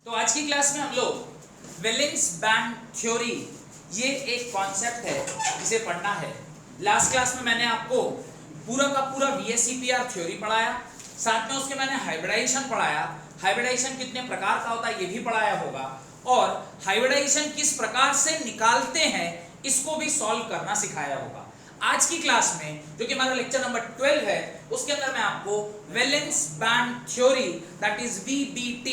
तो आज की क्लास में हम लोग वेलेंस बैंड थ्योरी ये एक कॉन्सेप्ट है जिसे पढ़ना है। लास्ट क्लास में मैंने आपको पूरा का पूरा VSEPR थ्योरी पढ़ाया, साथ में उसके मैंने हाइब्रिडाइजेशन पढ़ाया। हाइब्रिडाइजेशन कितने प्रकार का होता है ये भी पढ़ाया होगा, और हाइब्रिडाइजेशन किस प्रकार से निकालते हैं इसको भी सॉल्व करना सिखाया होगा। आज की क्लास में जो कि हमारा लेक्चर नंबर 12 है, उसके अंदर मैं आपको valence band theory that is VBT,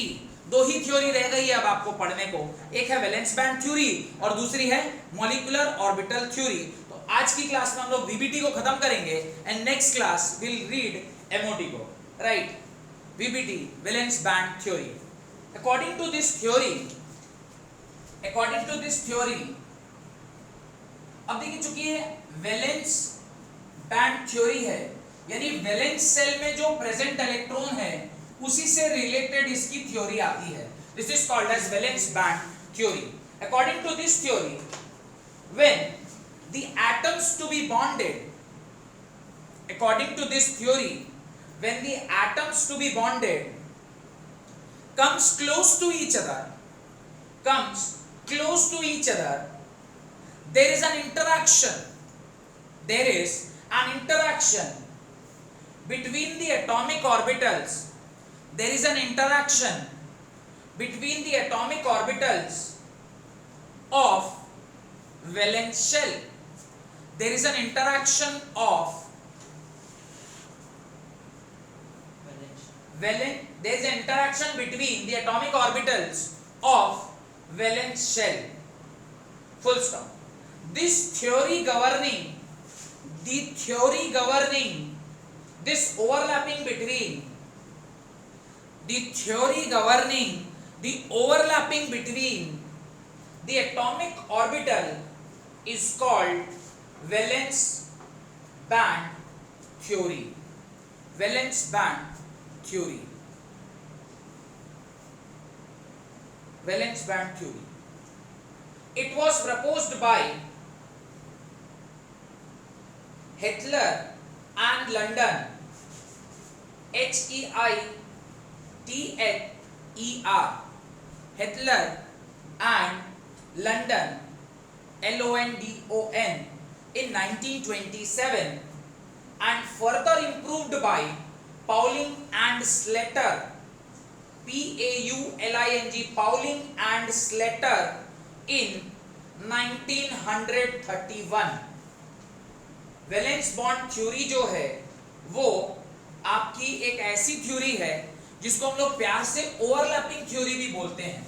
दो ही थ्योरी रह गई है अब आपको पढ़ने को। एक है वेलेंस बैंड थ्योरी और दूसरी है मॉलिक्यूलर ऑर्बिटल थ्योरी। तो आज की क्लास में हम लोग VBT को खत्म करेंगे and next class will read MOT को, right. VBT valence band theory. According to this theory अब देखिए, चूंकि ये वेलेंस बैंड थ्योरी है, यानी वैलेंस सेल में जो प्रेजेंट इलेक्ट्रॉन है उसी से रिलेटेड इसकी थ्योरी आती है। This is called as valence band theory. According to this theory, when the atoms to be bonded, according to this theory, when the atoms to be bonded comes close to each other, there is an interaction between the atomic orbitals. There is an interaction between the atomic orbitals of valence shell. There is an interaction of there is an interaction between the atomic orbitals of valence shell. Full stop. This theory governing this overlapping between the atomic orbital is called valence band theory. Valence band theory. Valence band theory. It was proposed by Hitler and London, HEITLER, Hitler and London, LONDON, in 1927, and further improved by Pauling and Slater, PAULING, Pauling and Slater, in 1931. Valence bond theory जो है वो आपकी एक ऐसी theory है जिसको हम लोग प्यार से ओवरलैपिंग थ्योरी भी बोलते हैं।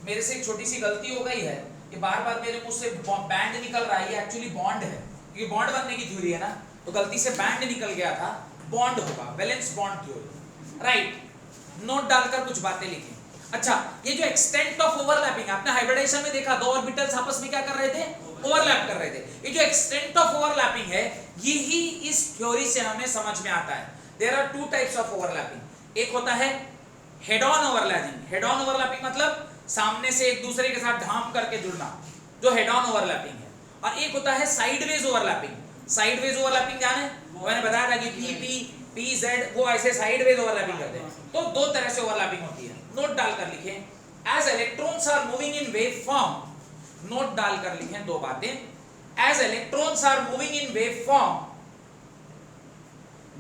मेरे से एक छोटी सी गलती हो गई है कि बार बार मेरे मुंह से बैंड निकल रहा है, ये एक्चुअली बॉन्ड है क्योंकि बॉन्ड बनने की थ्योरी है ना, तो गलती से बैंड निकल गया था, बॉन्ड होगा valence bond theory, right. Note डालकर कुछ बातें लिखें। अच्छा, ये जो एक्सटेंट ऑफ ओवरलैपिंग आपने हाइब्रिडाइजेशन में देखा, दो ऑर्बिटल्स आपस में क्या कर रहे थे, ओवरलैप कर रहे थे। ये जो एक्सटेंट ऑफ ओवरलैपिंग है यही इस थ्योरी से हमें समझ में आता है। There are two types of overlapping. एक होता है head on overlapping. Head on overlapping मतलब सामने से एक दूसरे के साथ ढांप करके जुड़ना, जो हेड ऑन ओवरलैपिंग है। और एक होता है साइडवेज ओवरलैपिंग। साइडवेज ओवरलैपिंग जाने, मैंने बताया था कि PZ वो ऐसे साइडवेज ओवरलैपिंग करते हैं। तो दो तरह से ओवरलैपिंग होती है। नोट डालकर लिखें, as electrons are moving in wave form. Note डालकर लिखें दो बातें, as electrons are moving in wave form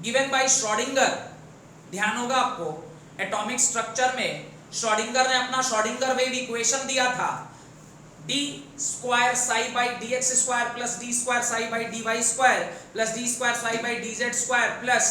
given by Schrodinger. ध्यान होगा आपको, एटॉमिक स्ट्रक्चर में श्रोडिंगर ने अपना श्रोडिंगर वेव इक्वेशन दिया था, d square psi by dx square plus d square psi by dy square plus d square psi by dz square plus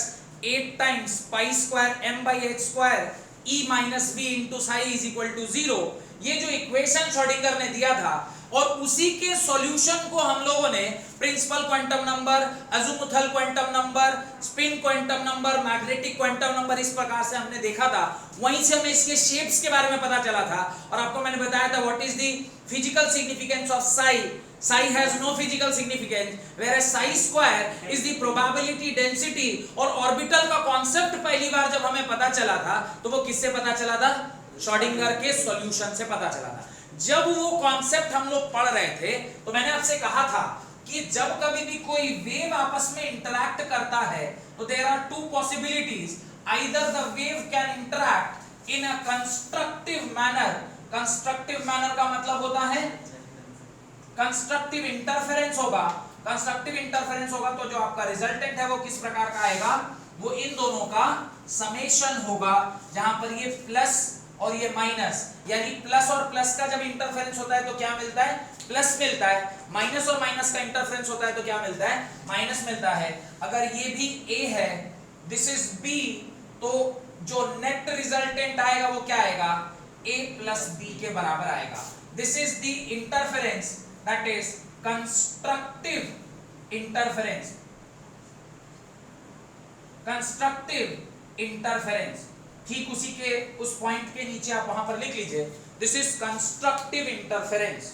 8 times pi square m by h square e minus v into psi is equal to 0। ये जो equation Schrodinger ने दिया था, और उसी के solution को हम लोगों ने principal quantum number, azimuthal quantum number, spin quantum number, magnetic quantum number, इस प्रकार से हमने देखा था। वहीं से हमें इसके शेप्स के बारे में पता चला था, और आपको मैंने बताया था what is the physical significance of psi। psi has no physical significance, whereas psi square is the probability density। और ऑर्बिटल का कॉन्सेप्ट पहली बार जब हमें पता चला था तो वो किससे पता चला था, श्रोडिंगर के सॉल्यूशन से पता चला था। जब वो कॉन्सेप्ट हम लोग पढ़ रहे थे तो मैंने आपसे कहा था कि जब कभी भी कोई वेव आपस में इंटरैक्ट करता है तो there are two possibilities, either the wave can interact in a constructive manner. Constructive manner का मतलब होता है कंस्ट्रक्टिव इंटरफेरेंस होगा। कंस्ट्रक्टिव इंटरफेरेंस होगा तो जो आपका रिजल्टेंट है वो किस प्रकार का आएगा, वो इन दोनों का समेशन होगा, जहां पर ये प्लस और ये माइनस, यानी प्लस और प्लस का जब इंटरफेरेंस होता है तो क्या मिलता है, प्लस मिलता है। माइनस और माइनस का इंटरफेरेंस होता है तो क्या मिलता है, माइनस मिलता है। अगर ये भी A है, दिस इज B, तो जो नेट रिजल्टेंट आएगा वो क्या आएगा, A प्लस B के बराबर आएगा। This is the interference, that is constructive interference. Constructive interference, ठीक उसी के उस पॉइंट के नीचे आप वहां पर लिख लीजिए, this is constructive interference.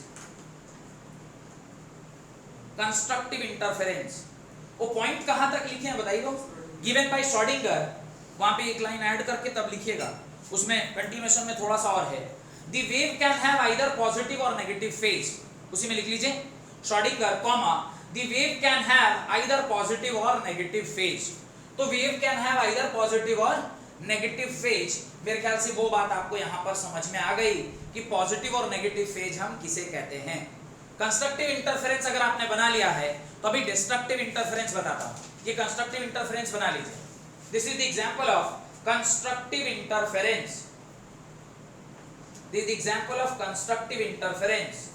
Constructive interference, वो पॉइंट कहां तक लिखे हैं बताइए, गिवन बाय श्रोडिंगर, वहां पे एक लाइन ऐड करके तब लिखिएगा, उसमें कंटिन्यूएशन में थोड़ा सा और है। The wave can have either positive और नेगेटिव फेज, उसी में लिख लीजिए Schrodinger comma the wave can have either positive और नेगेटिव फेज। तो wave can have either positive और नेगेटिव फेज, मेरे ख्याल से वो बात आपको यहां पर समझ में आ गई कि पॉजिटिव और नेगेटिव फेज हम किसे कहते हैं। कंस्ट्रक्टिव इंटरफेरेंस अगर आपने बना लिया है तो अभी डिस्ट्रक्टिव इंटरफेरेंस बताता हूं। ये कंस्ट्रक्टिव इंटरफेरेंस बना लीजिए, this is the example of constructive interference. This is the example of constructive interference.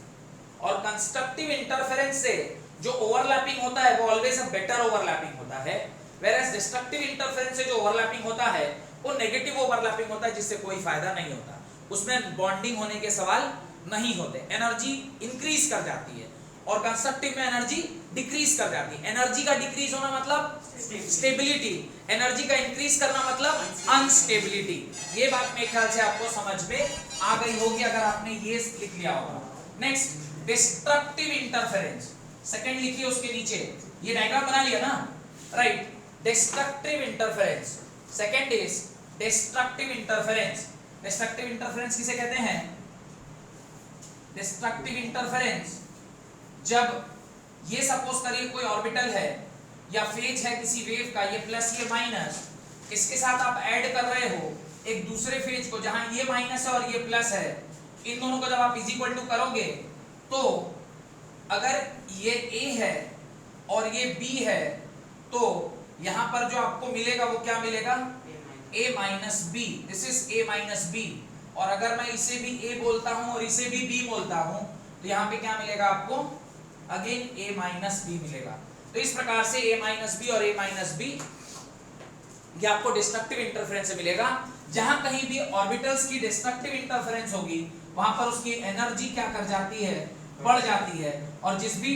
और कंस्ट्रक्टिव इंटरफेरेंस से जो ओवरलैपिंग होता है वो ऑलवेज अ बेटर ओवरलैपिंग होता है, whereas डिस्ट्रक्टिव इंटरफेरेंस से जो ओवरलैपिंग होता है वो नेगेटिव ओवरलैपिंग होता है, जिससे कोई फायदा नहीं होता, उसमें बॉन्डिंग होने के सवाल नहीं होते, एनर्जी इंक्रीज कर जाती है, और कंस्ट्रक्टिव में एनर्जी डिक्रीज कर जाती है। एनर्जी का डिक्रीज होना मतलब स्टेबिलिटी, एनर्जी का इंक्रीज करना मतलब अनस्टेबिलिटी। ये बात मेरे ख्याल से आपको समझ में आ गई होगी अगर आपने ये लिख लिया होगा। नेक्स्ट, डिस्ट्रक्टिव इंटरफेरेंस, सेकंड लिखिए उसके नीचे, ये डायग्राम बना लिया ना, right. Destructive interference, second is destructive interference. Destructive interference किसे कहते हैं, डिस्ट्रक्टिव इंटरफेरेंस जब ये सपोज करिए कोई ऑर्बिटल है या फेज है किसी वेव का, ये प्लस ये माइनस, इसके साथ आप ऐड कर रहे हो एक दूसरे फेज को जहां ये माइनस है और ये प्लस है, इन दोनों को जब आप इज इक्वल टू करोगे तो अगर ये A है और ये B है तो यहां पर जो आपको मिलेगा वो क्या मिलेगा, A minus B, this is A minus B। और अगर मैं इसे भी A बोलता हूं और इसे भी B बोलता हूं तो यहां पे क्या मिलेगा आपको, अगेन A माइनस B मिलेगा। तो इस प्रकार से A माइनस B और A माइनस B ये आपको डिस्ट्रक्टिव इंटरफेरेंस से मिलेगा। जहां कहीं भी ऑर्बिटल्स की डिस्ट्रक्टिव इंटरफेरेंस होगी वहां पर उसकी एनर्जी क्या कर जाती है, बढ़ जाती है, और जिस भी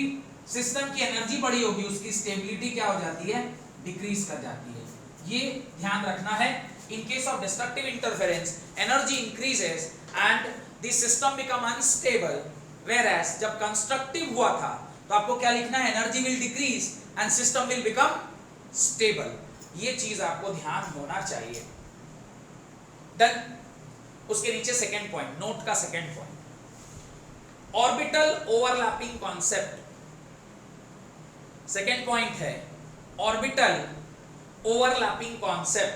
सिस्टम की एनर्जी बढ़ी होगी उसकी स्टेबिलिटी क्या हो जाती है, डिक्रीज कर जाती है। ये ध्यान रखना है। In case of destructive interference energy increases and the system become unstable, whereas जब कंस्ट्रक्टिव हुआ था तो आपको क्या लिखना है, energy will decrease and system will become stable. ये चीज आपको ध्यान होना चाहिए। डन। उसके नीचे सेकंड पॉइंट, नोट का second point, orbital overlapping concept. Second point है orbital overlapping concept.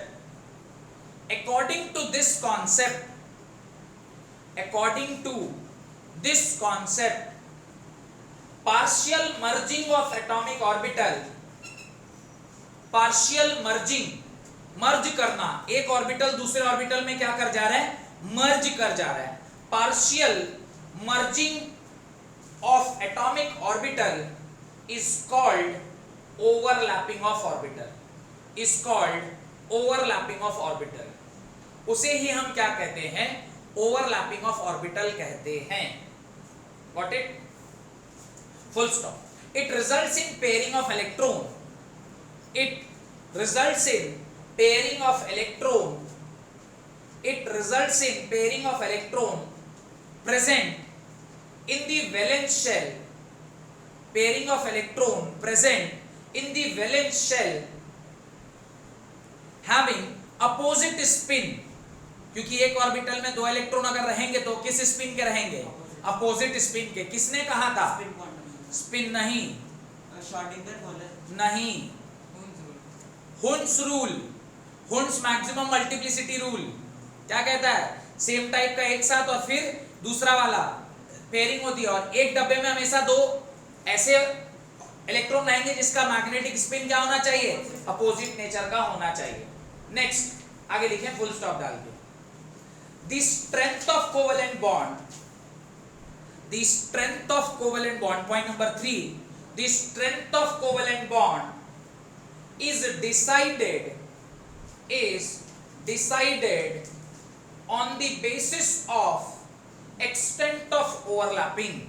According to this concept, partial merging of atomic orbital, partial merging, मर्ज करना, एक ऑर्बिटल दूसरे ऑर्बिटल में क्या कर जा रहा है, मर्ज कर जा रहा है। Partial merging of atomic orbital is called overlapping of orbital, is called overlapping of orbital. उसे ही हम क्या कहते हैं, ओवरलैपिंग ऑफ ऑर्बिटल कहते हैं। Got it, full stop. It results in pairing of electron, it results in pairing of electron, it results in pairing of electron present in the valence shell, pairing of electron present in the valence shell having opposite spin, क्योंकि एक orbital में दो electron अगर रहेंगे तो किस spin के रहेंगे, अपोजिट स्पिन के। किसने कहा था, स्पिन नहीं, नहीं, Hund's rule, Hund's maximum multiplicity rule, क्या कहता है, सेम टाइप का एक साथ और फिर दूसरा वाला पेयरिंग होती है, और एक डब्बे में हमेशा दो ऐसे इलेक्ट्रॉन रहेंगे जिसका मैग्नेटिक स्पिन क्या होना चाहिए, अपोजिट नेचर का होना चाहिए। नेक्स्ट आगे लिखें फुल स्टॉप डाल के, the strength of covalent bond, the strength of covalent bond, point number 3, the strength of covalent bond is decided on the basis of extent of overlapping,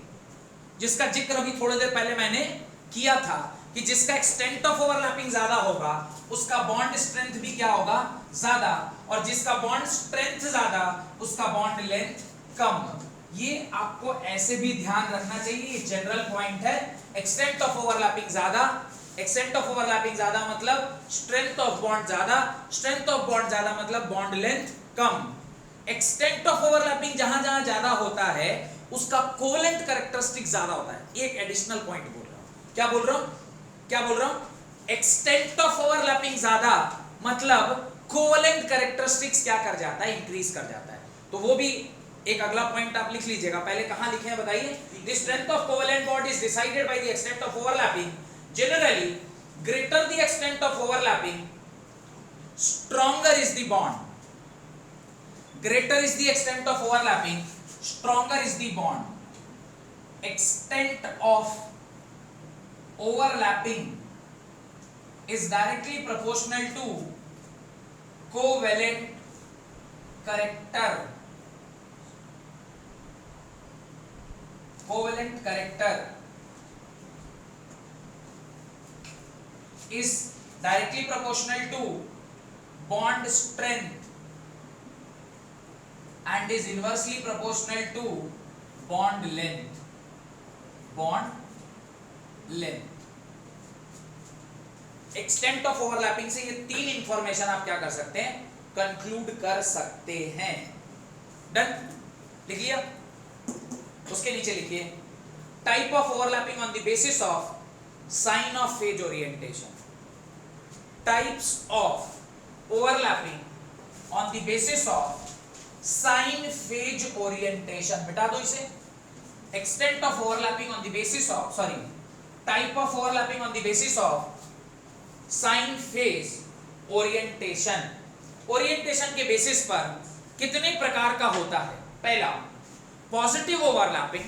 जिसका जिक्र अभी थोड़ी देर पहले मैंने किया था कि जिसका एक्सटेंट ऑफ ओवरलैपिंग ज्यादा होगा उसका बॉन्ड स्ट्रेंथ भी क्या होगा, ज्यादा, और जिसका बॉन्ड स्ट्रेंथ ज्यादा उसका बॉन्ड लेंथ कम। ये आपको ऐसे भी ध्यान रखना चाहिए, ये जनरल पॉइंट है। एक्सटेंट ऑफ ओवरलैपिंग ज्यादा, एक्सटेंट ऑफ ओवरलैपिंग ज्यादा मतलब स्ट्रेंथ ऑफ बॉन्ड ज्यादा, स्ट्रेंथ ऑफ बॉन्ड ज्यादा मतलब bond length come. Extent of overlapping जहां जहां ज्यादा होता है उसका कोवेलेंट कैरेक्टरिस्टिक ज्यादा होता है। एक एडिशनल पॉइंट बोल रहा हूं, क्या बोल रहा हूं, क्या बोल रहा हूं, एक्सटेंट ऑफ ओवरलैपिंग ज्यादा मतलब कोवेलेंट कैरेक्टरिस्टिक्स क्या कर जाता है, इंक्रीज कर जाता है। तो वो भी एक अगला पॉइंट आप लिख लीजिएगा। पहले कहां लिखे हैं बताइए, the strength of covalent bond is decided by the extent of overlapping, generally greater the extent of overlapping stronger is the bond, greater is the extent of overlapping stronger is the bond, extent of overlapping is directly proportional to covalent character, covalent character is directly proportional to bond strength and is inversely proportional to bond length, bond length। Extent of overlapping से ये तीन information आप क्या कर सकते हैं, conclude कर सकते हैं। डन, लिख लिया। उसके नीचे लिखिए type of overlapping on the basis of sign of phase orientation, types of overlapping on the basis of sign phase orientation, beta दो इसे। extent of overlapping on the basis of, sorry, type of overlapping on the basis of sign phase orientation, orientation के basis पर कितने प्रकार का होता है। पहला positive overlapping,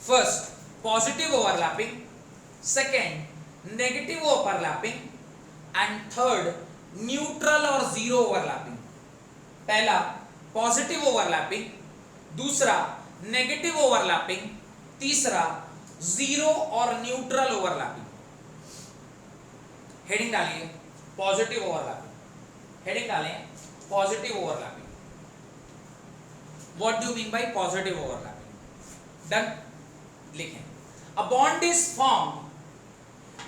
first positive overlapping, second negative overlapping and third neutral और zero overlapping. पहला पॉजिटिव ओवरलैपिंग, दूसरा नेगेटिव ओवरलैपिंग, तीसरा जीरो और न्यूट्रल ओवरलैपिंग। हेडिंग डालिए पॉजिटिव ओवरलैपिंग, हेडिंग डालें positive overlapping. What do you mean by positive overlapping? Done, लिखें। A bond is formed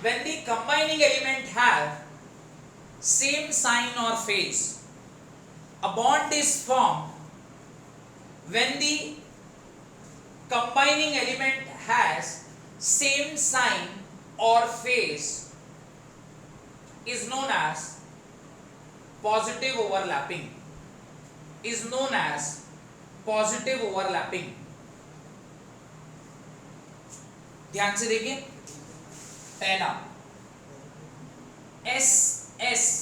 when the combining element have same sign or phase. A bond is formed when the combining element has same sign or phase, is known as positive overlapping, is known as positive overlapping। ध्यान से देखिए, पहला S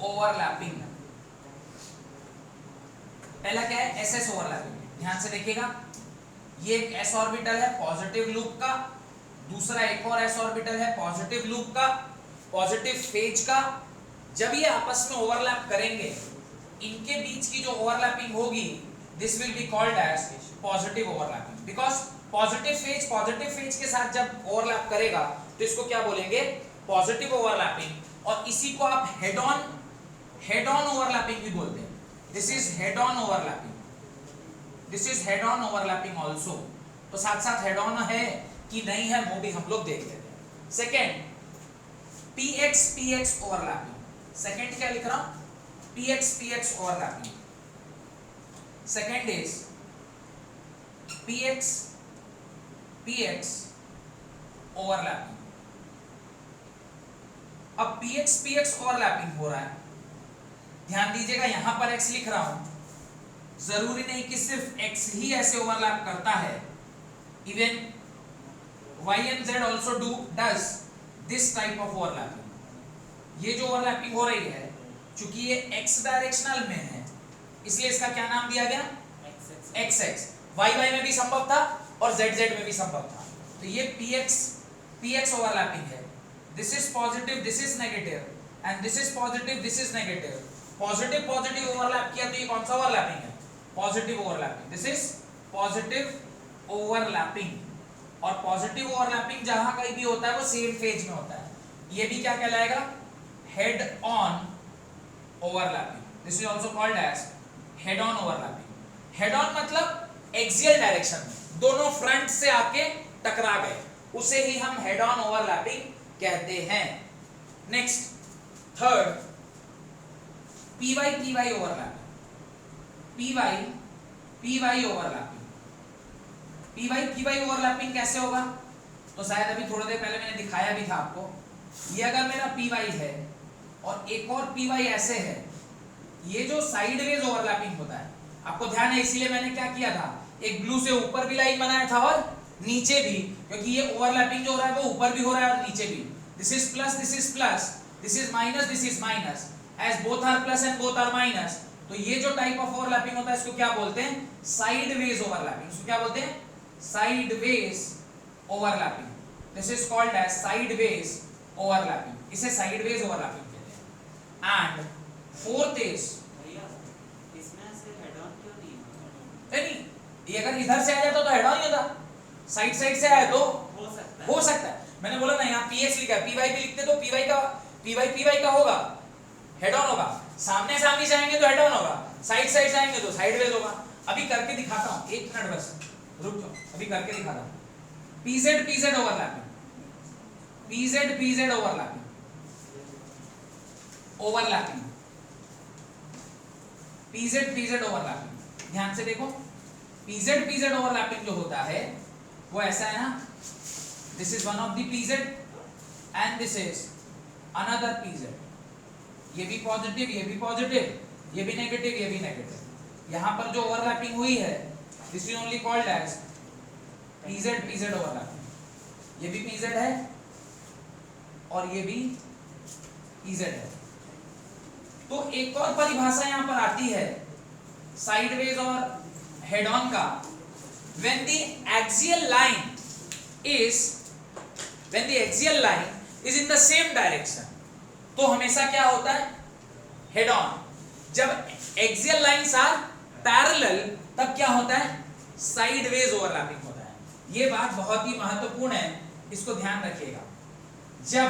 overlapping, पहला क्या है, S S overlapping. ध्यान से देखिएगा, ये एक एस ऑर्बिटल है पॉजिटिव लूप का, दूसरा एक और एस ऑर्बिटल है पॉजिटिव लूप का, पॉजिटिव फेज का। जब ये आपस में ओवरलैप करेंगे, इनके बीच की जो ओवरलैपिंग होगी, this will be called as positive overlapping. Because positive phase के साथ जब ओवरलैप करेगा तो इसको क्या बोलेंगे, पॉजिटिव ओवरलैपिंग। और इसी को आप हेड ऑन ओवरलैपिंग भी बोलते हैं। This is head on overlapping, this is head on overlapping also. तो साथ साथ हेड ऑन है कि नहीं है वो भी हम लोग देख लेते हैं। सेकेंड पीएक्स ओवरलैपिंग, सेकेंड क्या लिख रहा हूं, px overlapping. Second is px overlapping. अब पीएक्स ओवरलैपिंग हो रहा है ध्यान दीजिएगा यहां पर x लिख रहा हूं, जरूरी नहीं कि सिर्फ x ही ऐसे ओवरलैप करता है, even y and z also does this type of overlapping। ये जो ओवरलैपिंग हो रही है, चूंकि ये x डायरेक्शनल में है, इसलिए इसका क्या नाम दिया गया, x x। y y में भी संभव था और z z में भी संभव था, तो ये px ओवरलैपिंग है। This is positive, this is negative, and this is positive, this is negative. Positive positive overlap किया तो ये कौन सा ओवरलैपिंग है, positive overlapping. This is positive overlapping. और पॉजिटिव ओवरलैपिंग जहां कहीं भी होता है वो सेम फेज में होता है। ये भी क्या कहलाएगा, head on overlapping. This is also called as head on overlapping. Head on मतलब एक्सियल डायरेक्शन में, दोनों फ्रंट से आके टकरा गए, उसे ही हम हेड ऑन ओवरलैपिंग कहते हैं। Next third, py overlapping. py overlapping. py overlapping कैसे होगा, तो शायद अभी थोड़ी देर पहले मैंने दिखाया भी था आपको। ये अगर मेरा py है और एक और py ऐसे है, ये जो साइडवेज ओवरलैपिंग होता है, आपको ध्यान है, इसीलिए मैंने क्या किया था, एक ब्लू से ऊपर भी लाइन बनाया था और नीचे भी, क्योंकि ये ओवरलैपिंग जो हो रहा है वो ऊपर भी हो रहा है और नीचे भी। This is plus, this is plus, this is minus, this is minus, as both are plus and both are minus. तो ये जो टाइप ऑफ ओवरलैपिंग होता है इसको क्या बोलते हैं, साइडवेज ओवरलैपिंग। इसको क्या बोलते हैं, sideways overlapping. This is called as sideways overlapping. इसे साइडवेज ओवरलैपिंग कहते हैं। एंड फोर्थ इज, इसमें से हेड ऑन क्यों नहीं, ये अगर इधर से आ जाता तो हेड ऑन ही होता, साइड से आया तो हो सकता है। मैंने बोला ना, यहाँ px लिखा है, py भी लिखते तो py का होगा, हेड ऑन होगा। सामने से आएंगे तो हेड ऑन होगा, साइड से आएंगे तो साइडवेज होगा। अभी करके दिखाता हूँ, एक मिनट बस रुक जाओ, अभी करके दिखाता हूँ। pz overlapping, pz overlapping, pz overlapping. ध्यान से देखो, pz ओवरलैपिंग जो होता है वो ऐसा है ना, this is one of the pz and this is another pz। ये भी पॉजिटिव, ये भी पॉजिटिव, ये भी नेगेटिव, ये भी नेगेटिव। यहां पर जो ओवरलैपिंग हुई है, this is only called as pz overlapping. ये भी pz है और ये भी pz है। तो एक और परिभाषा यहां पर आती है साइडवेज और हेड ऑन का, when the axial line is in the same direction, तो हमेशा क्या होता है, हेड ऑन। जब एक्सियल लाइंस आर पैरेलल तब क्या होता है, साइडवेज ओवरलैपिंग होता है। ये बात बहुत ही महत्वपूर्ण है, इसको ध्यान रखिएगा। जब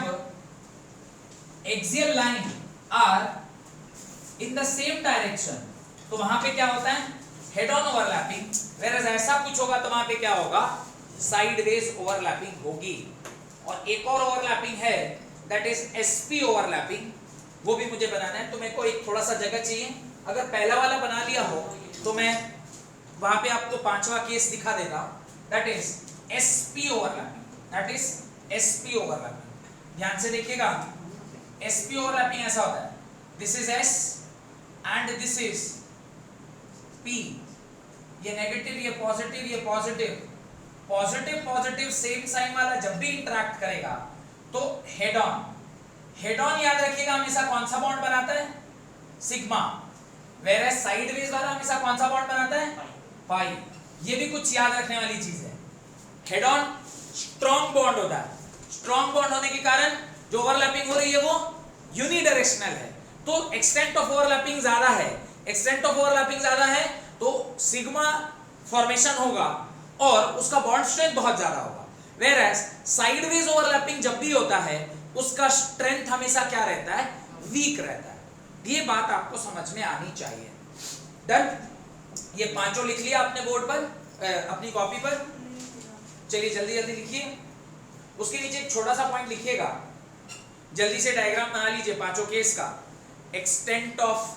axial line are in the same direction तो वहां पे क्या होता है, हेड ऑन ओवरलैपिंग। वेरएज ऐसा कुछ होगा तो वहां पे क्या होगा, साइडवेज ओवरलैपिंग होगी। और एक और ओवरलैपिंग है, दैट इज एसपी ओवरलैपिंग। वो भी मुझे बनाना है, तो मेरे को एक थोड़ा सा जगह चाहिए। अगर पहला वाला बना लिया हो तो मैं वहां पे आपको पांचवा केस दिखा देता हूं। That is sp overlapping, that is sp overlapping. ध्यान से देखिएगा, एसपी ओवरलैपिंग ऐसा होता है, this is s and this is P। ये नेगेटिव, ये पॉजिटिव, ये positive, positive positive same sign वाला जब भी इंटरैक्ट करेगा तो हेड ऑन। हेड ऑन याद रखिएगा हमेशा कौन सा बॉन्ड बनाता है, सिग्मा। वेयर साइडवेज वाला हमेशा कौन सा बॉन्ड बनाता है, पाई। ये भी कुछ याद रखने वाली चीज है। हेड ऑन स्ट्रॉन्ग बॉन्ड होता है, स्ट्रॉन्ग बॉन्ड होने के कारण जो ओवरलैपिंग हो रही है वो यूनिडायरेक्शनल है, तो एक्सटेंट ऑफ ओवरलैपिंग ज्यादा है। एक्सटेंट ऑफ ओवरलैपिंग ज्यादा है तो सिग्मा फॉर्मेशन होगा और उसका बॉन्ड स्ट्रेंथ बहुत ज्यादा होगा। वेयर साइडवेज ओवरलैपिंग जब भी होता है उसका स्ट्रेंथ हमेशा क्या रहता है, वीक रहता है। ये बात आपको समझ में आनी चाहिए। डन, ये पांचों लिख लिया आपने बोर्ड पर, अपनी कॉपी पर। चलिए जल्दी जल्दी लिखिए। उसके नीचे एक छोटा सा पॉइंट लिखिएगा, जल्दी से डायग्राम बना लीजिए पांचों केस का। Extent of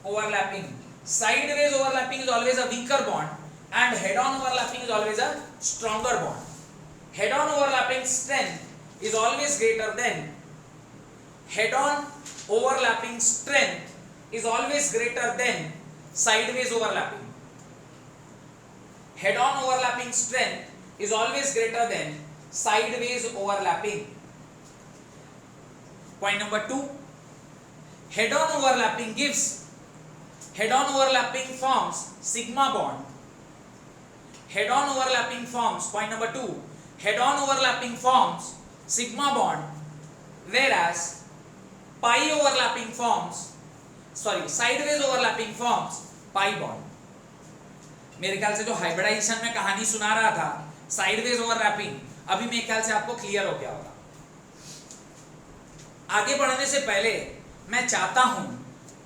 overlapping, sideways overlapping is always a weaker bond and head on overlapping is always a stronger bond. Head on overlapping strength is always greater than head on overlapping strength is always greater than sideways overlapping. Head-on overlapping strength is always greater than sideways overlapping. Point number 2, head-on overlapping forms sigma bond. Head-on overlapping forms, point number 2, head-on overlapping forms sigma bond, whereas sideways overlapping forms pi bond. मेरे ख्याल से जो hybridisation में कहानी सुना रहा था sideways overlapping, अभी मेरे ख्याल से आपको क्लियर हो गया होगा। आगे बढ़ने से पहले मैं चाहता हूं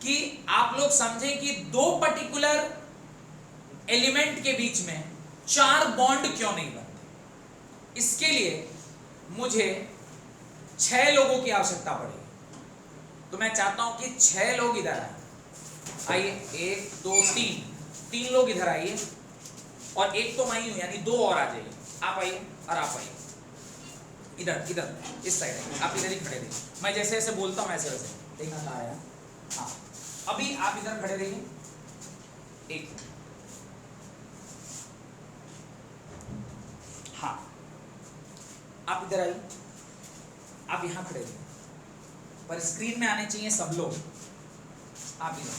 कि आप लोग समझें कि दो पर्टिकुलर एलिमेंट के बीच में 4 बॉन्ड क्यों नहीं बनते। इसके लिए मुझे 6 लोगों की आवश्यकता पड़ेगी। तो मैं चाहता हूं कि 6 लोग इधर आइए, 1 2 3 लोग इधर आइए, और एक तो मैं ही हूं, यानी 2 और आ जाइए। आप आइए और आप आइए इधर इस साइड है, आप इधर ही खड़े रहिए। मैं जैसे जैसे बोलता हूँ ऐसे वैसे देखना कहाँ आया। हाँ, अभी आप इधर खड़े रहिए। एक, हाँ, आप इधर आइए, आप यहाँ खड़े रहिए, पर स्क्रीन में आने चाहिए सब लोग। आप इधर,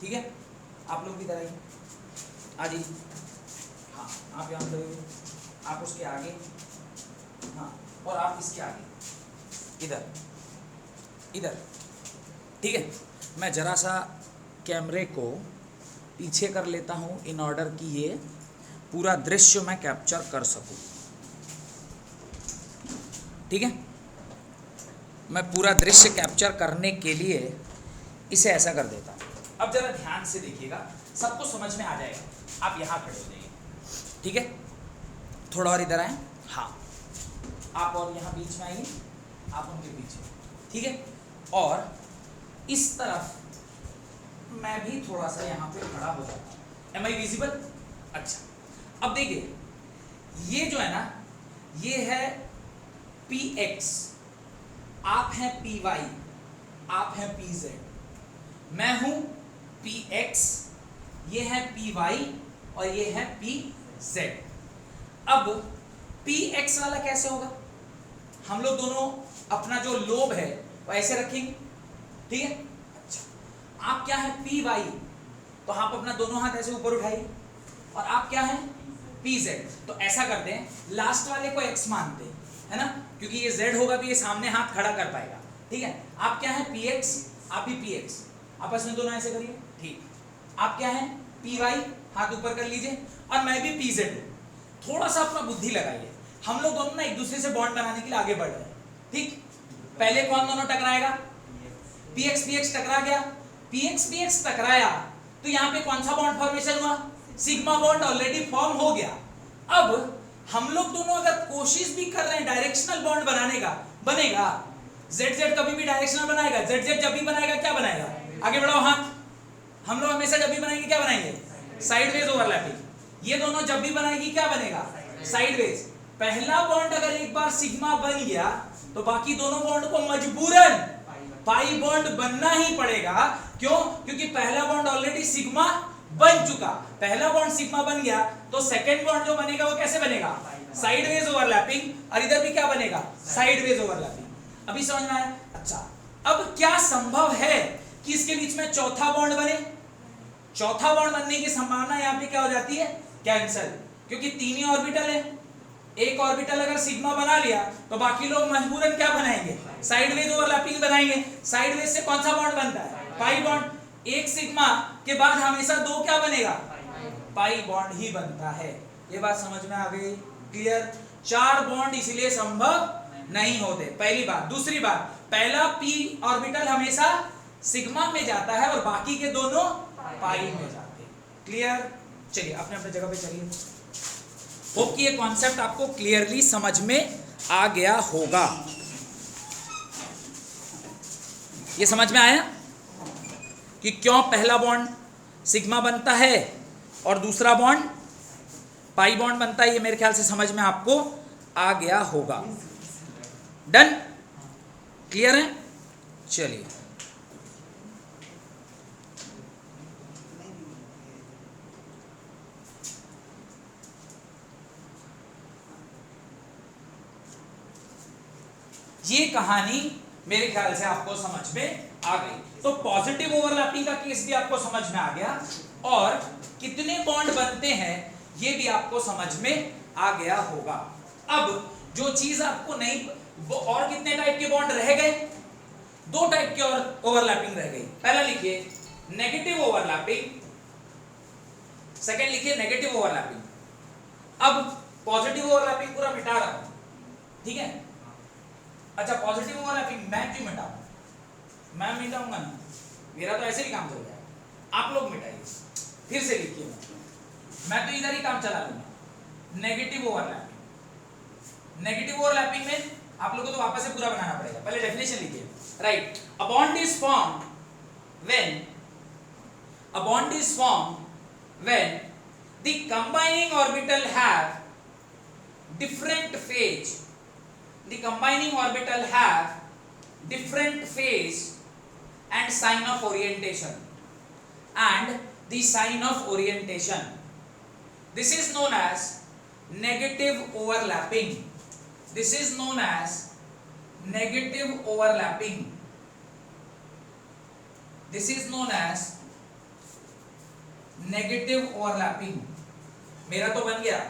ठीक है, आप लोग इधर आइए, आ जाइए। हाँ, आप यहाँ खड़े रहिए, आप उसके आगे, हाँ, और आप इसके आगे, इधर, ठीक है। मैं जरा सा कैमरे को पीछे कर लेता हूँ इन ऑर्डर कि ये पूरा दृश्य मैं कैप्चर कर सकूँ, ठीक है। मैं पूरा दृश्य कैप्चर करने के लिए इसे ऐसा कर देता हूँ। अब जरा ध्यान से देखिएगा, सबको समझ में आ जाएगा। आप यहाँ खड़े हो जाइए, ठीक है, थोड़ा और इधर आए, हाँ, आप और यहाँ बीच में आइए, आप उनके बीच में, ठीक है। और इस तरफ मैं भी थोड़ा सा यहाँ पे खड़ा हो जाता हूँ। Am I visible? अच्छा, अब देखिए, ये जो है ना, ये है px, आप हैं py, आप हैं pz, मैं हूं px, ये है py और ये है pz। अब px वाला कैसे होगा? हम लोग दोनों अपना जो लोब है वो ऐसे रखेंगे, ठीक है। अच्छा, आप क्या है py, तो आप अपना दोनों हाथ ऐसे ऊपर उठाइए, और आप क्या है pz। तो ऐसा करते हैं, लास्ट वाले को x मानते हैं, है ना, क्योंकि ये z होगा तो ये सामने हाथ खड़ा कर पाएगा, ठीक है। आप क्या है px, आप भी px, आपस में दोनों ऐसे करिए, ठीक। आप क्या है py, हाथ ऊपर कर लीजिए, और मैं भी pz हूं। थोड़ा सा अपना बुद्धि लगाइए, हम लोग दोनों ना एक दूसरे से बॉन्ड बनाने के लिए आगे बढ़ रहे हैं, ठीक। पहले कौन दोनों टकराएगा? px टकरा गया, px टकराया तो यहाँ पे कौन सा बॉन्ड फॉर्मेशन हुआ? सिग्मा बॉन्ड ऑलरेडी फॉर्म हो गया। अब हम लोग दोनों अगर कोशिश भी कर रहे हैं डायरेक्शनल बॉन्ड बनाने का, बनेगा? ZZ कभी भी डायरेक्शनल बनाएगा? ZZ जब भी बनाएगा क्या बनाएगा? आगे बढ़ाओ हाथ। हम लोग हमेशा जब भी बनाएंगे क्या बनाएंगे? Sideways overlapping. ये दोनों जब भी बनाएगी क्या बनेगा? साइडवेज। पहला बॉन्ड अगर एक बार सिग्मा बन गया तो बाकी दोनों बॉन्ड को मजबूरन पाई बॉन्ड बनना ही पड़ेगा। क्यों? क्योंकि पहला बॉन्ड ऑलरेडी सिग्मा बन चुका। पहला बॉन्ड सिग्मा बन गया तो सेकंड बॉन्ड जो बनेगा वो कैसे बनेगा? Sideways overlapping. और इधर भी क्या बनेगा? Sideways overlapping. अभी समझ में आया? अच्छा, अब क्या संभव है कि इसके बीच में चौथा बॉन्ड बने? चौथा बॉन्ड बनने की संभावना यहाँ पे क्या हो जाती है? कैंसल, क्योंकि 3 ही ऑर्बिटल है। एक ऑर्बिटल अगर सिग्मा बना लिया तो बाकी लोग मजबूरन क्या बनाएंगे? साइडवेज ओवरलैपिंग बनाएंगे। साइडवेज से कौन सा बॉन्ड बनता है? Pi bond. एक सिग्मा के बाद हमेशा 2 क्या बनेगा? पाई बॉन्ड ही बनता है। ये बात समझ में आ गई? क्लियर? 4 बॉन्ड इसलिए संभव नहीं होते, पहली बात। दूसरी बात, पहला p ऑर्बिटल हमेशा सिग्मा में जाता है और बाकी के दोनों पाई में जाते हैं। क्लियर? चलिए अपने अपने जगह पे चलिए। होप कि ये कॉन्सेप्ट आपको क्लियरली समझ में आ गया होगा। ये समझ में आया कि क्यों पहला बॉन्ड सिग्मा बनता है और दूसरा बॉन्ड पाई बॉन्ड बनता है? ये मेरे ख्याल से समझ में आपको आ गया होगा। डन? क्लियर है? चलिए ये कहानी मेरे ख्याल से आपको समझ में आ गई। तो पॉजिटिव ओवरलैपिंग का केस भी आपको समझ में आ गया और कितने बॉन्ड बनते हैं ये भी आपको समझ में आ गया होगा। अब जो चीज आपको नहीं, वो और कितने टाइप के बॉन्ड रह गए? 2 टाइप के और ओवरलैपिंग रह गई। पहला लिखिए नेगेटिव ओवरलैपिंग, सेकंड लिखिए नेगेटिव ओवरलैपिंग। अब पॉजिटिव ओवरलैपिंग पूरा मिटा रहा हूं, ठीक है? अच्छा, पॉजिटिव ओवरलैपिंग मैं क्यों मिटाऊं? मैं मिटाऊंगा ना, मेरा तो ऐसे ही काम चल जाएगा। आप लोग मिटाइए, फिर से लिखिए, मैं तो इधर ही काम चला लूंगा। नेगेटिव ओवरलैपिंग, नेगेटिव ओवरलैपिंग में आप लोगों को तो वापस से पूरा बनाना पड़ेगा। पहले डेफिनेशन लिखिए, right? A bond is formed when, a bond is formed when the combining orbital have different phase, the combining orbital have different phase and sign of orientation, and the sign of orientation, this is known as negative overlapping. This is known as negative overlapping. This is known as negative overlapping. मेरा तो बन गया,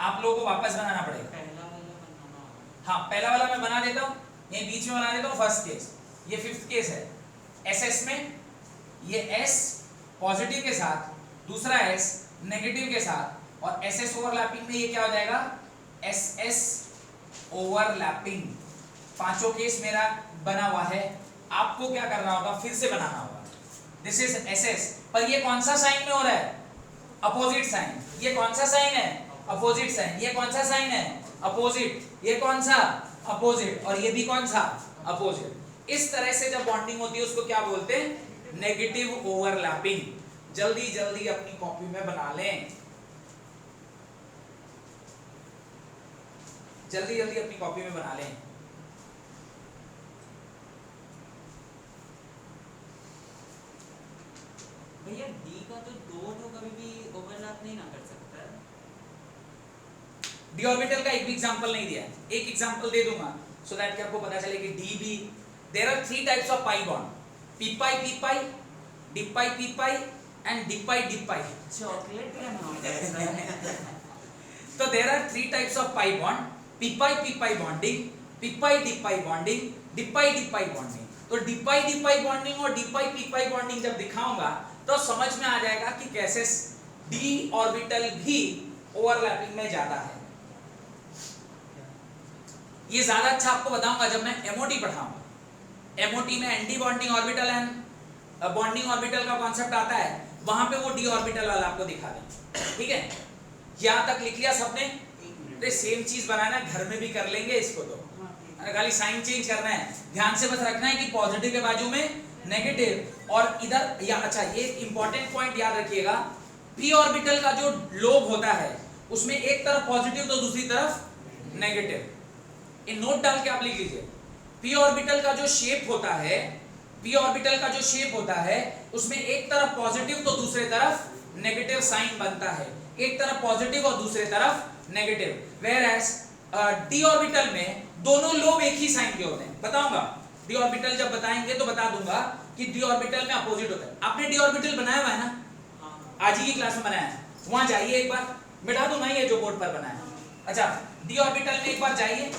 आप लोगों को वापस बनाना पड़ेगा। पहला वाला बनाना होगा। हाँ, पहला वाला मैं बना देता हूँ, ये बीच में बना देता हूँ फर्स्ट केस, ये फिफ्थ केस है। एसएस में ये एस पॉजिटिव के साथ, दूसरा एस नेगेटिव के साथ, और एसएस ओवरलैपिंग में ये क्या हो जाएगा? SS overlapping. पांचों केस मेरा बना हुआ है। आपको क्या करना होगा? फिर से बनाना होगा। दिस इज एसएस, पर ये कौन सा साइन में हो रहा है? Opposite sign. ये कौन सा साइन है? Opposite sign. ये कौन सा साइन है? अपोजिट। ये कौन सा? अपोजिट। और ये भी कौन सा? अपोजिट। इस तरह से जब बॉन्डिंग होती है उसको क्या बोलते हैं? Negative overlapping. जल्दी जल्दी अपनी कॉपी में बना लें, जल्दी जल्दी अपनी कॉपी में बना लें। भैया डी का तो दो कभी भी ओवरलैप नहीं ना कर सकता है। डी ऑर्बिटल का एक भी एग्जांपल नहीं दिया है, एक एग्जांपल दे दूंगा सो दैट कि आपको पता चले कि डी भी, there are 3 types of pi bond, p pi, d pi and d pi. Chocolate का नाम है। तो there are 3 types of pi bond, p pi bonding, p pi bonding, d pi bonding. तो डी पाई बॉन्डिंग और d pi bonding जब दिखाऊंगा तो समझ में आ जाएगा कि कैसे डी ऑर्बिटल भी ओवरलैपिंग में जाता है। ये ज्यादा अच्छा आपको बताऊंगा जब मैं एमओटी पढ़ाऊंगा। एमओटी में anti bonding orbital and bonding orbital का कॉन्सेप्ट आता है, वहां पे वो डी ऑर्बिटल वाला आपको दिखा दें। ठीक है, यहां तक लिख लिया सबने? तो सेम चीज बनाना, घर में भी कर लेंगे इसको। तो खाली साइन चेंज करना है, ध्यान से बस रखना है कि पॉजिटिव के बाजू में नेगेटिव, और इधर या अच्छा ये इंपॉर्टेंट पॉइंट याद रखिएगा, पी ऑर्बिटल का जो लोब होता है उसमें एक तरफ पॉजिटिव तो दूसरी तरफ नेगेटिव। इन नोट डाल के आप लिख लीजिए, पी ऑर्बिटल का जो शेप होता है, पी ऑर्बिटल का जो शेप होता है उसमें एक तरफ पॉजिटिव तो दूसरे तरफ नेगेटिव साइन बनता है, एक तरफ पॉजिटिव और दूसरे तरफ negative. Whereas d orbital में दोनों लोब एक ही साइन के होते हैं। बताऊंगा डी ऑर्बिटल जब बताएंगे तो बता दूंगा कि डी ऑर्बिटल में अपोजिट होता है। आपने डी ऑर्बिटल बनाया हुआ है ना? आज ही की क्लास में बनाया है, वहां जाइए एक बार, मिटा दूंगा ये जो बोर्ड पर बनाया है। अच्छा, डी ऑर्बिटल में एक बार जाइए,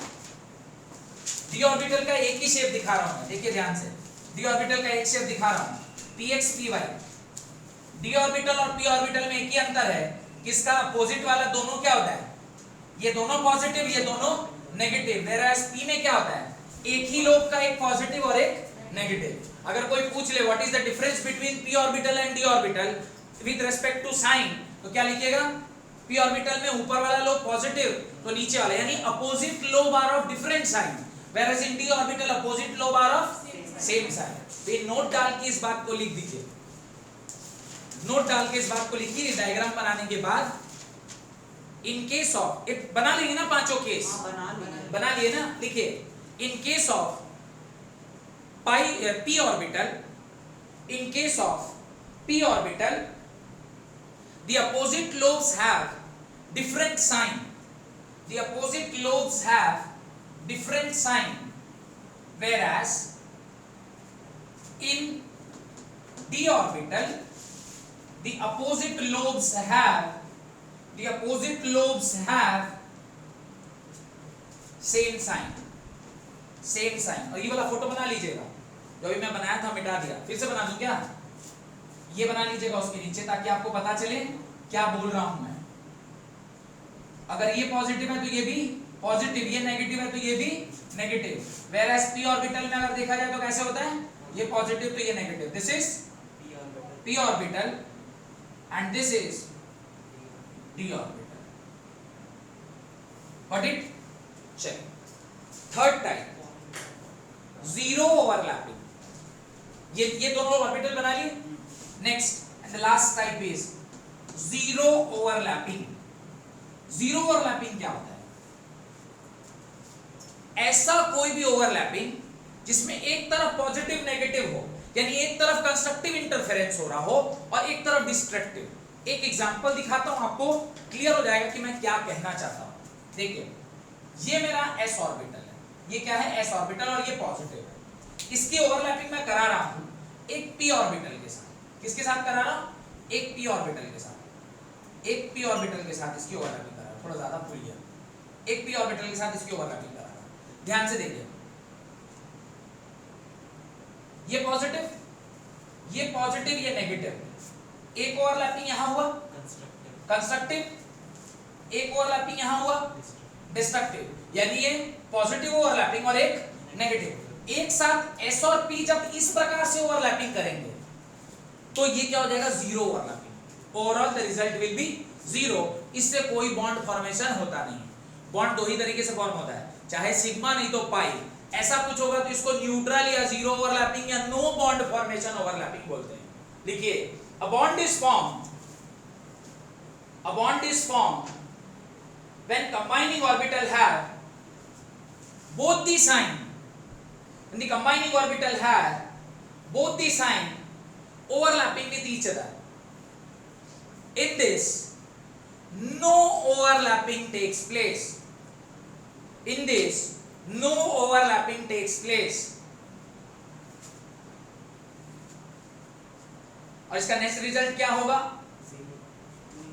डी ऑर्बिटल का एक ही शेप दिखा रहा हूं, देखिए ध्यान से, डी ऑर्बिटल का एक शेप दिखा रहा हूं, px py। डी ऑर्बिटल और p ऑर्बिटल में एक ही अंतर है, किसका? अपोजिट वाला दोनों क्या होता है? ये दोनों पॉजिटिव, ये दोनों नेगेटिव। whereas p में क्या होता है? एक ही लोब का एक पॉजिटिव और एक नेगेटिव। अगर कोई पूछ ले what is the difference between p orbital and d orbital with respect to sign, तो क्या लिखिएगा? p ऑर्बिटल में ऊपर वाला लोब पॉजिटिव तो नीचे वाला, यानी opposite lobe are of different sign, whereas in d orbital opposite lobe are of same sign. तो ये नोट डाल के इस बात को लिख दीजिए, नोट डाल के इस बात को लिखिए। डायग्राम बनाने के बाद इन केस ऑफ, बना लेंगे ना पांचों केस? बना लिए ना? लिखिए, इन case of p orbital, in case of p orbital the opposite lobes have different sign, the opposite lobes have different sign whereas in d orbital the opposite lobes have same sign। और ये वाला photo बना लीजिएगा, जो अभी मैं बनाया था मिटा दिया, फिर से बना दूं क्या? ये बना लीजिएगा उसके नीचे, ताकि आपको पता चले क्या बोल रहा हूं मैं। अगर ये पॉजिटिव है तो ये भी पॉजिटिव, ये नेगेटिव है तो ये भी नेगेटिव। वेयरएज p ऑर्बिटल में अगर देखा जाए तो कैसे होता है, ये पॉजिटिव तो ये negative. This is p orbital and this is d orbital. Got it? चलिए, थर्ड टाइप जीरो ओवरलैपिंग। ये दोनों ऑर्बिटल बना लिए। Next and the last type is zero overlapping. Zero overlapping क्या होता है? ऐसा कोई भी ओवरलैपिंग जिसमें एक तरफ पॉजिटिव नेगेटिव हो, यानी एक तरफ कंस्ट्रक्टिव इंटरफेरेंस हो रहा हो और एक तरफ डिस्ट्रक्टिव। एक एग्जांपल दिखाता हूं, आपको क्लियर हो जाएगा कि मैं क्या कहना चाहता हूं। देखिए, ये मेरा s ऑर्बिटल है, ये क्या है? s ऑर्बिटल, और ये पॉजिटिव है। इसकी ओवरलैपिंग मैं करा रहा हूं एक p ऑर्बिटल के साथ। किसके साथ करा रहा हूं? एक p ऑर्बिटल के साथ। एक p ऑर्बिटल के साथ इसकी ओवरलैपिंग करा रहा हूं। थोड़ा ज्यादा भूल गया। एक p ऑर्बिटल के साथ इसकी ओवरलैपिंग करा रहा हूं। ध्यान से देखिए, ये पॉजिटिव, ये नेगेटिव। एक ओवरलैपिंग यहां हुआ कंस्ट्रक्टिव, एक ओवरलैपिंग यहां हुआ डिस्ट्रक्टिव, यानी ये पॉजिटिव ओवरलैपिंग और एक नेगेटिव। एक साथ s और p जब इस प्रकार से ओवरलैपिंग करेंगे तो ये क्या हो जाएगा? Zero overlapping. Overall the result will be zero. इससे कोई बॉन्ड फॉर्मेशन होता नहीं। बॉन्ड दो ही तरीके से फॉर्म होता है, चाहे सिग्मा नहीं तो पाई। ऐसा कुछ होगा तो इसको न्यूट्रल या जीरो ओवरलैपिंग या नो बॉन्ड फॉर्मेशन ओवरलैपिंग बोलते हैं। लिखिए, अ bond is formed when combining orbital have both the sign, when the combining orbital have both the sign overlapping with each other. In this, no overlapping takes place. In this, no overlapping takes place. और इसका next result क्या होगा?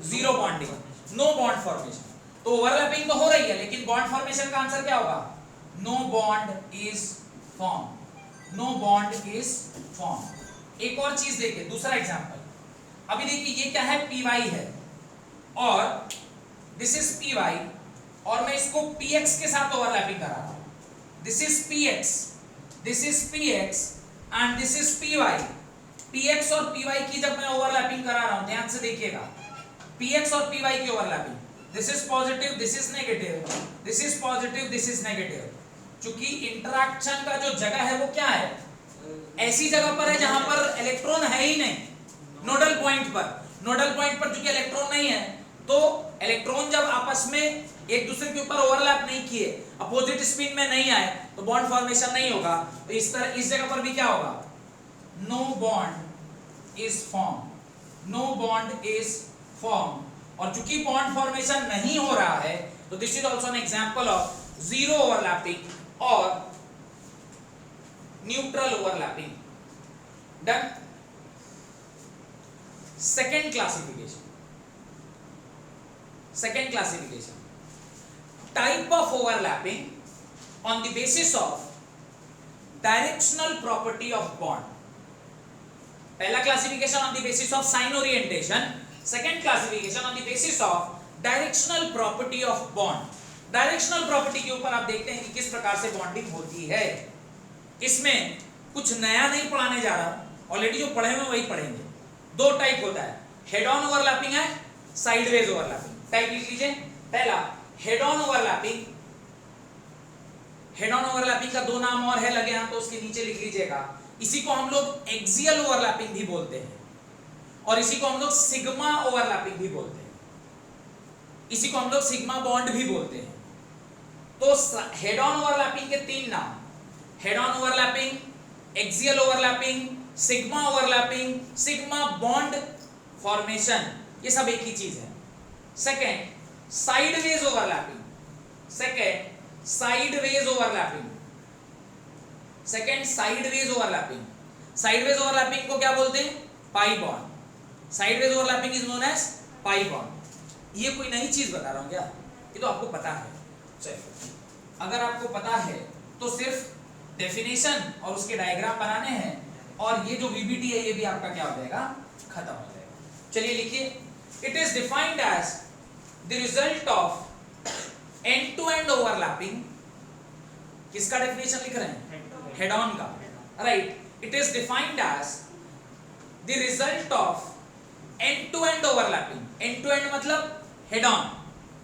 Zero bonding, no bond formation. तो overlapping तो हो रही है, लेकिन बॉन्ड फॉर्मेशन का आंसर क्या होगा? No bond is form. No bond is form. एक और चीज देखिए, दूसरा एग्जांपल। अभी देखिए, ये क्या है? py है और दिस इज py, और मैं इसको px के साथ ओवरलैपिंग करा रहा हूं। This is px and this is py। px और py की जब मैं ओवरलैपिंग करा रहा हूं, ध्यान से देखिएगा, px और py की overlapping, this is positive, this is negative, this is positive, this is negative. क्योंकि इंटरैक्शन का जो जगह है वो क्या है? ऐसी जगह पर है जहां पर इलेक्ट्रॉन है ही नहीं। नोडल पॉइंट पर चूंकि इलेक्ट्रॉन नहीं है, तो इलेक्ट्रॉन जब आपस में एक दूसरे के ऊपर ओवरलैप नहीं किए, अपोजिट स्पिन में नहीं आए, तो बॉन्ड फॉर्मेशन नहीं होगा। तो इस तरह इस जगह पर भी क्या होगा? No bond is form. No bond is form. और चूंकि बॉन्ड फॉर्मेशन नहीं हो रहा है, तो this is also an example of zero overlapping और neutral overlapping. Done. Second classification, type of overlapping on the basis of directional property of bond. पहला classification on the basis of sign orientation, second classification on the basis of directional property of bond. Directional property के ऊपर आप देखते हैं कि किस प्रकार से बॉन्डिंग होती है। इसमें कुछ नया नहीं पढ़ाने जा रहा हूं, ऑलरेडी जो पढ़े हुए वही पढ़ेंगे। दो टाइप होता है, हेड ऑन ओवरलैपिंग है, साइडवेज ओवरलैपिंग। टाइप लिख लीजिए। पहला head on overlapping. Head on overlapping का दो नाम और है, लगे हां तो उसके नीचे लिख लीजिएगा। इसी को हम लोग एक्सियल ओवरलैपिंग भी बोलते हैं और इसी को हम लोग सिग्मा ओवरलैपिंग भी बोलते हैं। इसी को हम लोग सिग्मा बॉन्ड भी बोलते हैं। तो हेड ऑन ओवरलैपिंग के तीन नाम, head on overlapping, axial overlapping, sigma overlapping, sigma bond formation, ये सब एक ही चीज है। Second sideways overlapping, second sideways overlapping. Second sideways overlapping, sideways overlapping को क्या बोलते हैं? Pi bond. Sideways overlapping is known as pi bond. ये कोई नई चीज बता रहा हूं क्या? ये तो आपको पता है। चलिए, अगर आपको पता है तो सिर्फ डेफिनेशन और उसके डायग्राम बनाने हैं, और ये जो वीबीटी है ये भी आपका क्या हो जाएगा? खत्म हो जाएगा। चलिए लिखिए, it is defined as the result of end to end overlapping. किसका डेफिनेशन लिख रहे हैं? हेड ऑन का, right. It is defined as the result of end to end overlapping. End to end मतलब head on,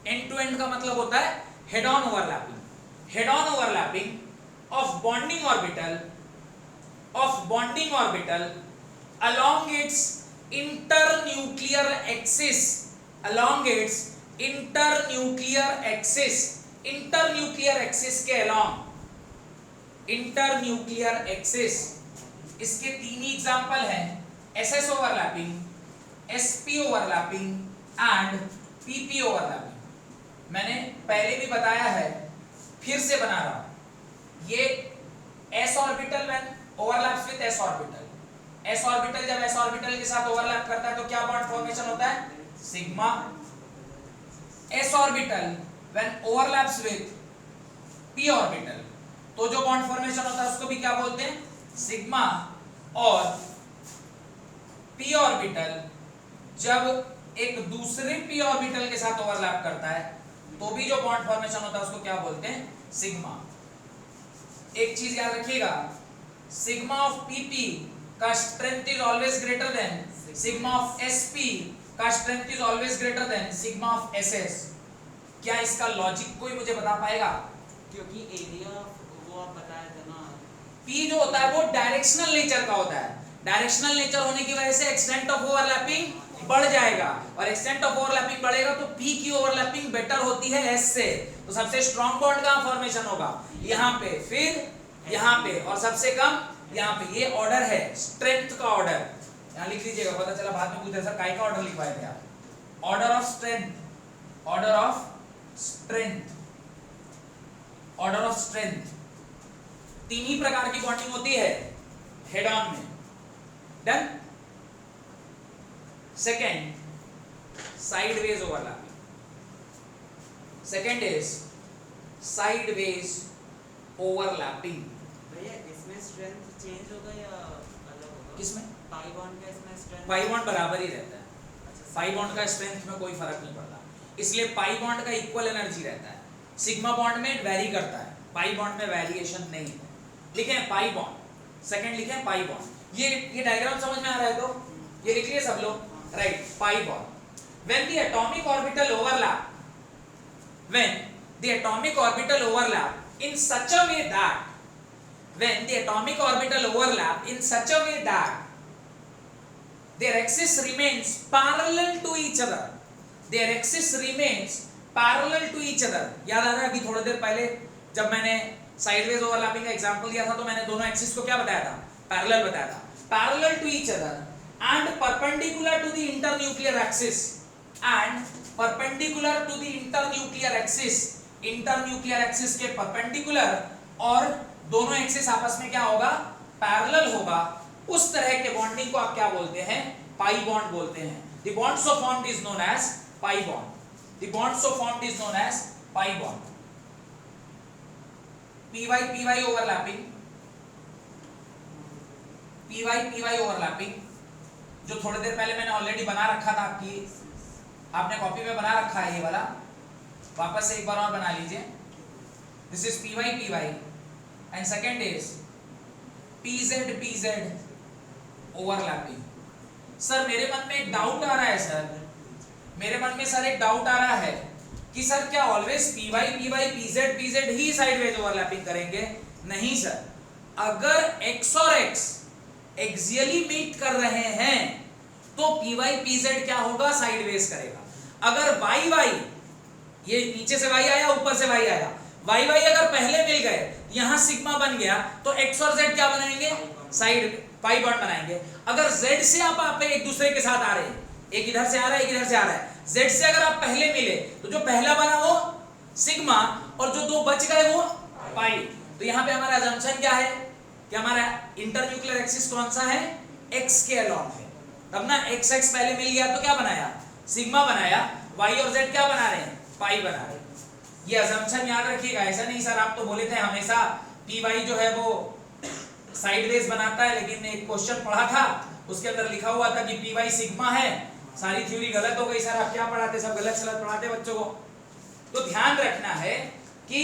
end to end का मतलब होता है head on overlapping. Head on overlapping of bonding orbital along its internuclear axis, along its internuclear axis, internuclear axis के along, internuclear axis। इसके तीन ही example हैं, SS overlapping, SP overlapping and PP overlapping. मैंने पहले भी बताया है, फिर से बना रहा हूं। ये S orbital when overlaps with S orbital, S orbital जब S ऑर्बिटल के साथ ओवरलैप करता है तो क्या बॉन्ड फॉर्मेशन होता है? Sigma. S orbital when overlaps with P orbital तो जो बॉन्ड फॉर्मेशन होता है उसको भी क्या बोलते हैं? सिग्मा। और P ऑर्बिटल जब एक दूसरे P ऑर्बिटल के साथ ओवरलैप करता है तो भी जो बॉन्ड फॉर्मेशन होता है उसको क्या बोलते हैं? सिग्मा। एक चीज याद रखिएगा, सिग्मा ऑफ PP का strength is always greater than sigma of SP का strength is always greater than sigma of SS। क्या इसका लॉजिक कोई मुझे बता पाएगा? क्योंकि एरिया वो आप बताया था ना, P जो होता है वो डायरेक्शनल नेचर का होता है। डायरेक्शनल नेचर होने की वजह से एक्सटेंट ऑफ ओवरलैपिंग बढ़ जाएगा, और एक्सटेंट ऑफ ओवरलैपिंग बढ़ेगा तो P की ओवरलैपिंग बेटर होती है S से। तो सबसे स्ट्रॉन्ग बॉन्ड का फॉर्मेशन होगा यहाँ पे, फिर यहाँ पे, और सबसे कम यहाँ पे। ये ऑर्डर है स्ट्रेंथ का ऑर्डर, यहाँ लिख लीजिएगा, पता चला बाद में पूछते सर काय का ऑर्डर लिखवाए थे आप? Order of strength, order of strength, order of strength. तीन ही प्रकार की बॉन्डिंग होती है हेड ऑन में। Done. Second, sideways overlapping. Second is sideways overlapping. भैया इसमें स्ट्रेंथ चेंज होगा या अलग होगा? किसमें? पाई बॉन्ड का इसमें स्ट्रेंथ, पाई बॉन्ड बराबर ही रहता है। पाई बॉन्ड का स्ट्रेंथ में कोई फर्क नहीं पड़ता, इसलिए पाई बॉन्ड का इक्वल एनर्जी रहता है। सिग्मा बॉन्ड में वेरी करता है, पाई बॉन्ड में वेरिएशन नहीं है। लिखे पाई बॉन्ड, सेकंड लिखे पाई बॉन्ड। ये डायग्राम समझ में आ रहा है तो ये लिख लिए सब लोग, right. Pi bond when the atomic orbital overlap, when the atomic orbital overlap in such a way that, when the atomic orbital overlap in such a way that their axis remains parallel to each other, their axis remains parallel to each other। याद आ रहा है अभी थोड़ी देर पहले जब मैंने sideways overlapping का example दिया था तो मैंने दोनों एक्सिस को क्या बताया था? पैरेलल बताया था। Parallel to each other and perpendicular to the internuclear axis, and perpendicular to the internuclear axis, internuclear axis के परपेंडिकुलर, और दोनों एक्सिस आपस में क्या होगा? पैरेलल होगा। उस तरह के बॉन्डिंग को आप क्या बोलते हैं? पाई बॉन्ड बोलते हैं। The bond so formed is known as pi bond. The bond so formed is known as pi bond. py overlapping, py overlapping जो थोड़ी देर पहले मैंने ऑलरेडी बना रखा था, आपने कॉपी में बना रखा है, ये वाला वापस से एक बार और बना लीजिए। This is py and second is pz overlapping. Sir मेरे मन में एक डाउट आ रहा है सर, मेरे मन में सर एक डाउट आ रहा है कि सर क्या ऑलवेज py pz ही साइडवेज ओवरलैपिंग करेंगे? नहीं सर, अगर x और x एक्सियली मीट कर रहे हैं तो py pz क्या होगा? साइडवेज करेगा। अगर y ये नीचे से y आया, ऊपर से y आया, y अगर पहले मिल गए, यहां सिग्मा बन गया, तो x और z क्या बनाएंगे? साइड पाई बॉन्ड बनाएंगे। अगर z से आप एक दूसरे के साथ आ रहे हैं, एक इधर से आ रहा है, एक इधर से आ रहा है, z से अगर आप पहले मिले तो जो पहला बना वो सिग्मा और जो दो बच गए वो पाई। तो यहाँ पे हमारा अजम्पशन क्या है? कि हमारा इंटरन्यूक्लियर एक्सिस कौन सा है, x के अलॉन्ग है। तब ना x x पहले मिल गया तो क्या बनाया, सिग्मा बनाया, y और z क्या बना रहे हैं, पाई बना रहे हैं। ये अजम्पशन याद रखिएगा, ऐसा नहीं सर आप तो बोले थे हमेशा पी वाई जो है वो साइडवेज बनाता है, लेकिन एक क्वेश्चन पढ़ा था उसके अंदर लिखा हुआ था कि पी वाई सिग्मा है, सारी थ्योरी गलत हो गई सर, आप क्या पढ़ाते, सब गलत सलत पढ़ाते बच्चों को। तो ध्यान रखना है कि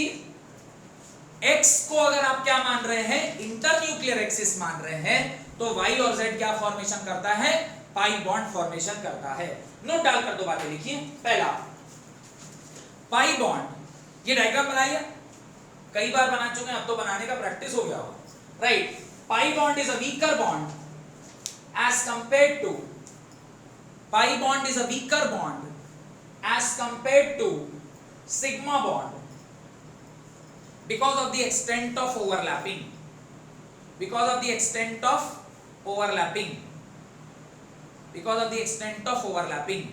x को अगर आप क्या मान रहे हैं, इंटरन्यूक्लियर एक्सिस मान रहे हैं, तो y और z क्या फॉर्मेशन करता है, पाई बॉन्ड फॉर्मेशन करता है। नोट डालकर दो बातें लिखिए। पहला, पाई बॉन्ड, ये डायग्राम बनाइए, कई बार बना चुके हैं, अब तो बनाने का प्रैक्टिस हो गया हो, right. Pi bond is a weaker bond as compared to, pi bond is a weaker bond as compared to sigma bond because of the extent of overlapping, because of the extent of overlapping, because of the extent of overlapping,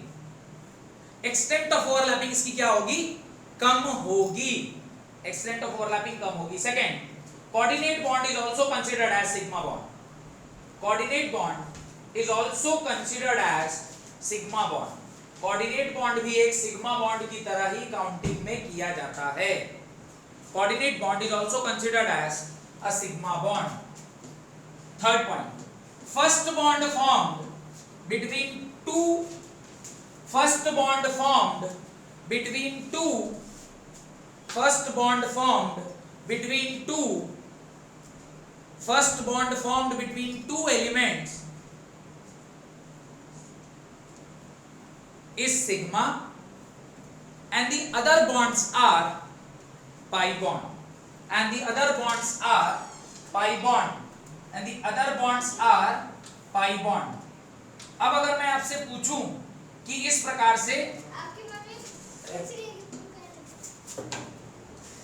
extent of overlapping इसकी क्या होगी, कम होगी, extent of overlapping कम होगी। Second, coordinate bond is also considered as sigma bond, coordinate bond is also considered as sigma bond, coordinate bond भी एक sigma bond की तरह ही counting में किया जाता है। Coordinate bond is also considered as a sigma bond. Third point, first bond formed between two, first bond formed between two, first bond formed between two, first bond formed between two elements is sigma, and the other bonds are pi bond, and the other bonds are pi bond, and the other bonds are pi bond. अब अगर मैं आपसे पूछूं कि इस प्रकार से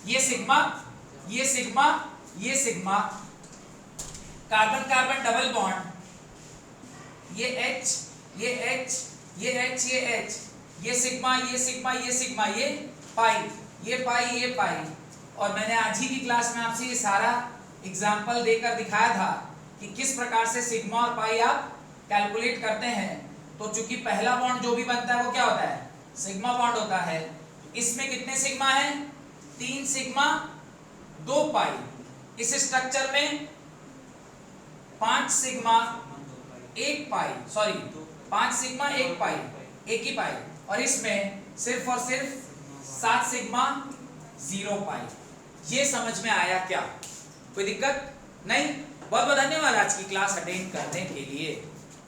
ये सिग्मा, ये सिग्मा, ये sigma, carbon carbon double bond, ये H, ये H, ये H, ये H, ये सिग्मा, ये सिग्मा, ये सिग्मा, ये पाई, ये पाई, ये पाई। और मैंने आज ही की क्लास में आपसे ये सारा एग्जाम्पल देकर दिखाया था कि किस प्रकार से सिग्मा और पाई आप कैलकुलेट करते हैं। तो चूंकि पहला बॉन्ड जो भी बनता है वो क्या होता है, सिग्मा बॉन्ड होता है। इसमें कितने सिग्मा है, 3 सिग्मा 2 पाई। इस स्ट्रक्चर में 5 सिग्मा 1 पाई, सॉरी 5 सिग्मा 1 पाई, एक ही पाई। और इसमें सिर्फ और सिर्फ 7 सिग्मा 0 पाई। ये समझ में आया क्या, कोई दिक्कत नहीं? बहुत बहुत धन्यवाद आज की क्लास अटेंड करने के लिए।